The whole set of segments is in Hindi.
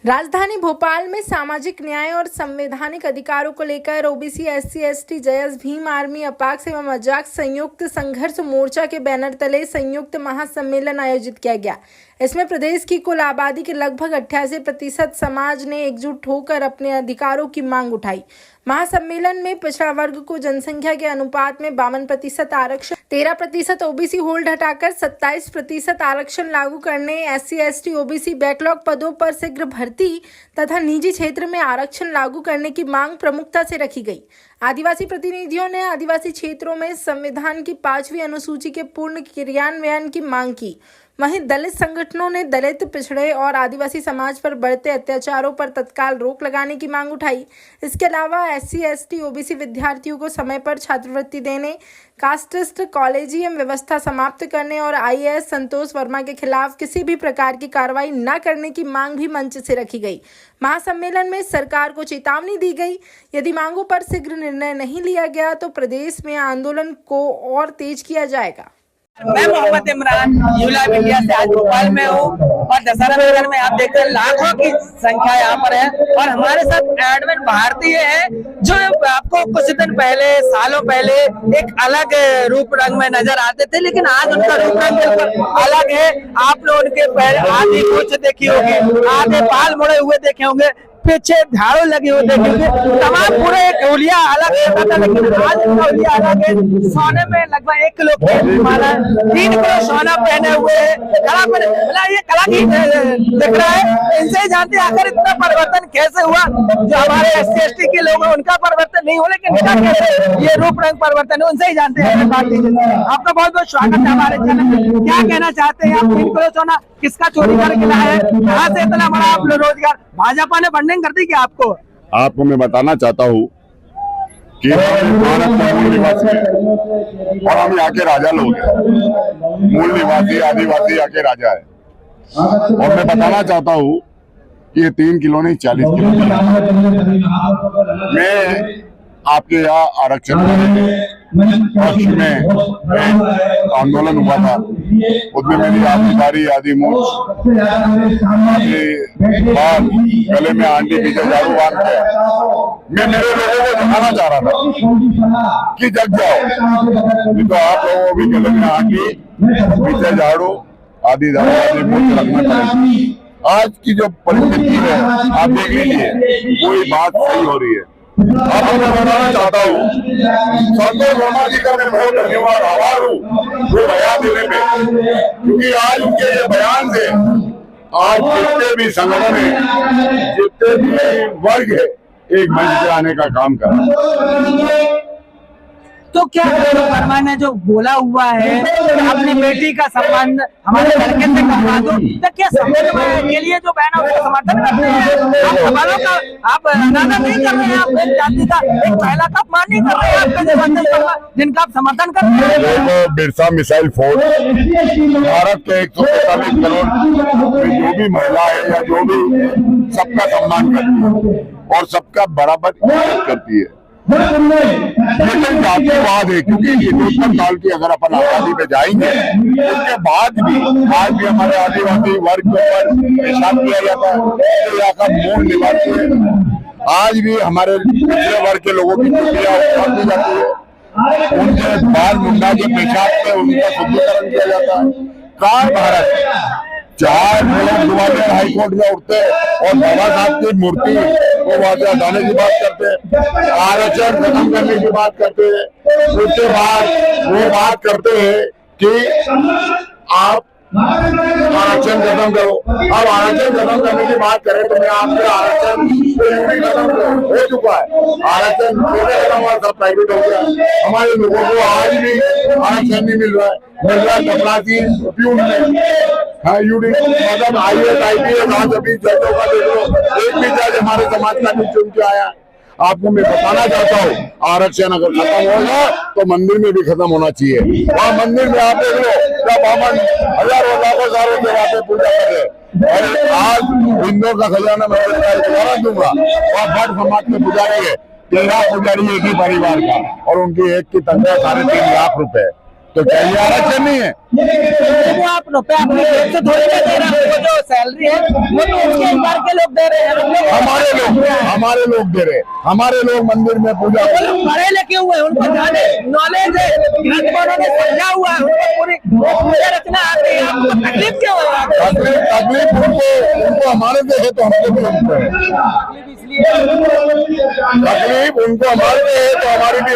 राजधानी भोपाल में सामाजिक न्याय और संवैधानिक अधिकारों को लेकर ओबीसी एससी एसटी जयस भीम आर्मी अपाक्स एवं अजाक्स संयुक्त संघर्ष मोर्चा के बैनर तले संयुक्त महासम्मेलन आयोजित किया गया। इसमें प्रदेश की कुल आबादी के लगभग 88% समाज ने एकजुट होकर अपने अधिकारों की मांग उठाई। महासम्मेलन में पिछड़ा वर्ग को जनसंख्या के अनुपात में 52% आरक्षण, 13% ओबीसी होल्ड हटाकर 27% आरक्षण लागू करने, एससी एसटी ओबीसी बैकलॉग पदों पर शीघ्र भर्ती तथा निजी क्षेत्र में आरक्षण लागू करने की मांग प्रमुखता से रखी गई। आदिवासी प्रतिनिधियों ने आदिवासी क्षेत्रों में संविधान की 5वीं अनुसूची के पूर्ण क्रियान्वयन की मांग की। वहीं दलित संगठनों ने दलित, पिछड़े और आदिवासी समाज पर बढ़ते अत्याचारों पर तत्काल रोक लगाने की मांग उठाई। इसके अलावा एससी एसटी ओबीसी विद्यार्थियों को समय पर छात्रवृत्ति देने, कास्टिस्ट कॉलेजियम व्यवस्था समाप्त करने और आईएएस संतोष वर्मा के खिलाफ किसी भी प्रकार की कार्रवाई न करने की मांग भी मंच से रखी गई। महासम्मेलन में सरकार को चेतावनी दी गई, यदि मांगों पर शीघ्र निर्णय नहीं लिया गया तो प्रदेश में आंदोलन को और तेज किया जाएगा। मैं मोहम्मद इमरान यूला मीडिया से आज भोपाल में हूँ और दशहरा नगर में आप देखते हैं लाखों की संख्या यहाँ पर है और हमारे साथ एडमिन भारतीय है जो आपको कुछ दिन पहले, सालों पहले एक अलग रूप रंग में नजर आते थे, लेकिन आज उनका रूप रंग बिल्कुल अलग है। आप लोग उनके पैर आधी मूंछ देखी होगी, आधे बाल मुड़े हुए देखे होंगे, पीछे झाड़ू लगे हुए देखेंगे, तमाम पूरे हुलिया अलग है, लेकिन आज उनका हुलिया अलग है। सोने में लगभग 1 किलो 3 किलो सोना पहने हुए है। कला पर ये कला की दिख रहा है। इनसे ही जानते हैं आखिर इतना परिवर्तन कैसे हुआ। जो हमारे एससी एसटी के लोग हैं उनका परिवर्तन नहीं हो, लेकिन इनका कैसे ये रूप रंग परिवर्तन है, उनसे ही जानते हैं। आपका बहुत बहुत स्वागत है हमारे चैनल में। क्या कहना चाहते हैं आप? 3 किलो सोना किसका चोरी करके लाया है? कहाँ से इतना बड़ा आप रोजगार भाजपा ने फंडिंग कर दी क्या आपको मैं बताना चाहता हूँ कि भारत में मूल निवासी है और हम यहाँ के राजा लोग हैं। मूल निवासी आदिवासी यहाँ के राजा है और मैं बताना चाहता हूँ कि ये 3 किलो नहीं 40 किलो। मैं आपके यहाँ आरक्षण पक्ष में आंदोलन हुआ था, उसमें मेरी आधी दाढ़ी, आधी मूंछ, गले में आंटी पीछे झाड़ू बांध के मैं मेरे लोगों को दिखाना चाह रहा था कि जग जाओ। तो आप लोगों को भी गले में आंटी पीछे झाड़ू, आधी दाढ़ी, आधी मूंछ रखना पड़ेगी। आज की जो परिस्थिति है आप देख लीजिए, कोई बात सही हो रही है। अब मैं बताना चाहता हूँ संतोष वर्मा जी का मैं बहुत धन्यवाद आभार हूँ वो बयान देने में, क्योंकि आज उनके ये बयान से आज जितने भी संगठन है, जितने भी वर्ग है, एक मंच पे आने का काम कर रहा है। तो क्या वर्मा ने जो बोला हुआ है अपनी बेटी का सम्मान हमारे लड़के से करवा दो, तो क्या सम्मान के लिए जो बहन उसका समर्थन करते हैं? आप सवालों का आप अंदाजा नहीं कर रहे हैं, आप एक जाति का, एक महिला का अपमान नहीं कर रहे हैं आपका जिनका आप समर्थन कर रहे हैं। देखो, बिरसा मिसाइल फोर्स भारत के 145 करोड़ जो भी महिला है या जो भी सबका सम्मान करती है और सबका बराबर इज्जत करती है। लेकिन जातिवाद है, क्योंकि हिंदुस्तान काल की अगर अपन आबादी पे जाएंगे उसके बाद भी आज भी हमारे आदिवासी वर्ग के ऊपर पेशाब किया जाता है, जो यहाँ का मूल निवासी है। आज भी हमारे पिछड़े वर्ग के लोगों की छुट्टियां दी जाती है, उनके बाल मुंडा के पेशाब पे उनका शुद्धिकरण किया जाता है। कार भारत 4 लोग ग्वालियर हाई कोर्ट में उठते और बाबा साहब की मूर्ति को वहां से हटाने की बात करते हैं, आरक्षण खत्म करने की बात करते हैं। उसके बाद वो बात करते हैं कि आप आरक्षण खत्म करो। अब आरक्षण खत्म करने की बात करें तो मैं आपके आरक्षण खत्म हो चुका है, आरक्षण खत्म हुआ, सब प्राइवेट हो गया। हमारे लोगों को आज भी आरक्षण नहीं मिल रहा है, चपरासी प्यून में यूडी मतलब IAS IPS आज अभी जजों का देख लो, एक भी जज हमारे समाज का नहीं चुन के आया। आपको मैं बताना चाहता हूँ आरक्षण अगर खत्म होगा तो मंदिर में भी खत्म होना चाहिए। वहाँ मंदिर में आप देख लो जब बामन हजारों लाखों सारों के वहाँ पूजा कर रहे और आज हिंदुओं का खजाना मैं दोबारा दूंगा। वहाँ भट्ट समाज के पुजारी है, 13 पुजारी एक ही परिवार का और उनकी एक की तनख्वाह 3.5 लाख रुपए। तो क्या ये आरक्षण नहीं है? वो आप रुपए अपने जेब से थोड़ी ना दे रहे हैं, वो जो सैलरी है वो तो उसके इनकार के लोग दे रहे हैं। हमारे लोग दे रहे, हमारे लोग मंदिर में पूजा। वो लोग पढ़े लिखे हुए हैं, उनको जाने नॉलेज है, ग्रंथ में उन्होंने समझा हुआ है, उनको पूरी पूजा रचना आती है। आपको तकलीफ क्यों हो रहा है? तकलीफ उनको हमारे से है तो हमको भी हमको है। तकलीफ उनको हमारे से है तो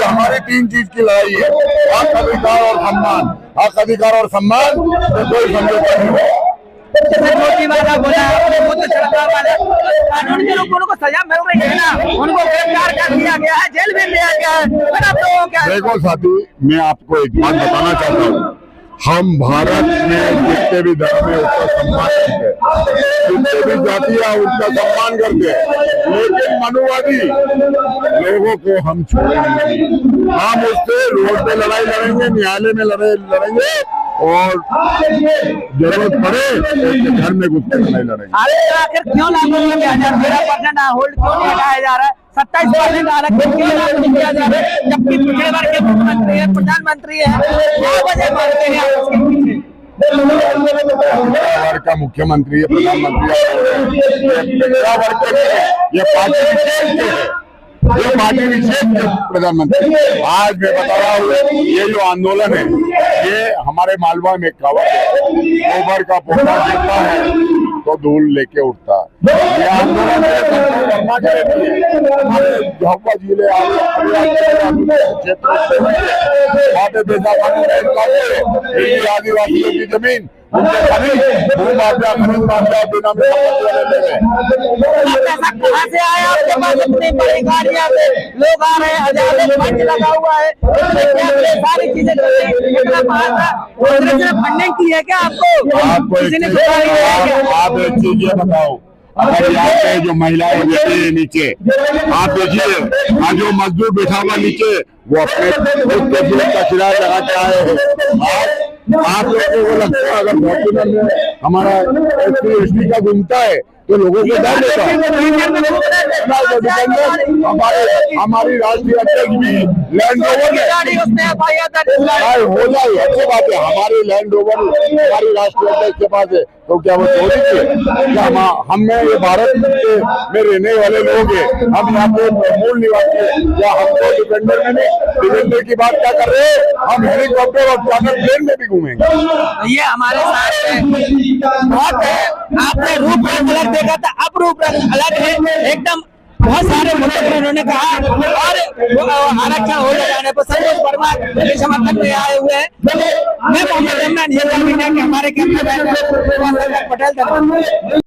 हमारी 3 चीज की लड़ाई है, हक अधिकार और सम्मान। हक अधिकार और सम्मान तो कोई समझौता नहीं है। मोदी वाला बोला, बुद्ध चढ़ा वाला, कानून के लोगों को सजा मिल रही है ना, उनको गिरफ्तार कर दिया गया है, जेल में दिया गया है। फिर आप लोगों क्या? देखो साथी, मैं आपको एक बात बताना चाहता हूँ, हम भारत में जितने भी धर्म है उसका सम्मान करते हैं, जितने भी जातियां उसका सम्मान करते हैं, लेकिन मनुवादी लोगों को हम छोड़ेंगे नहीं। हम उससे रोड पे लड़ाई लड़ेंगे, न्यायालय में लड़ेंगे और जरूरत पड़े तो घर में घुस कर लड़ाई लड़ेंगे। आखिर क्यों लागू नहीं किया जा रहा? 13% होल्ड क्यों नहीं हटाया जा रहा है? 27% आरक्षण क्यों लागू नहीं किया जा रहा है? जबकि पिछले वर्ग के मुख्यमंत्री है, प्रधानमंत्री है, 2 बजे मानते हैं उसके पीछे। वर्ग का मुख्यमंत्री है, प्रधानमंत्री है, ये पार्टी विशेष के है, ये पार्टी विशेष के प्रधानमंत्री। आज मैं बता रहा हूँ, ये जो आंदोलन है ये हमारे मालवा में कहावत है, गोबर का पौधा गिरता है तो धूल लेके उठता है। ये आंदोलन करना चाहिए। झाबुआ जिले आदिवासियों की जमीन उनके खरीद माफिया बिना में कहाँ से आया आपके पास? इतनी बड़ी गाड़ियां से लोग आ रहे हैं, हजारों मंच लगा हुआ है, सारी चीजें फंडिंग की है क्या आपको? किसी ने आप एक चीज ये बताओ, अगर यहाँ पे जो महिलाएं बैठी है नीचे, आप देखिए, आज जो मजदूर बैठा हुआ नीचे वो अपने का किराया लगा के आए हैं। आप लोगों को लगता है अगर फॉर्चूनर में हमारा SC/ST का घूमता है तो लोगों को डर लेता है। हमारी राष्ट्रीय अध्यक्ष भी लैंड रोवर हो जाए, अच्छी बात है, हमारी लैंड रोवर हमारी राष्ट्रीय अध्यक्ष के पास है तो क्या वो चोरी थी? क्या हम ये भारत में रहने वाले लोग हैं, हम यहाँ पे मूल निवासी हैं, या हमको डिफेंडर में नहीं? डिफेंडर की बात क्या कर रहे हैं? हम हेलीकॉप्टर और चार्टर प्लेन में भी घूमेंगे। ये हमारे साथ बहुत है। आपने रूप अलग देखा था, अब रूप अलग है एकदम। बहुत सारे मुद्दे पर उन्होंने कहा और आरक्षण हो जाने पर संतोष वर्मा के समर्थन में आए हुए हैं। मैं मोहम्मद इमरान, ये हमारे कैमरा मैन पटेल।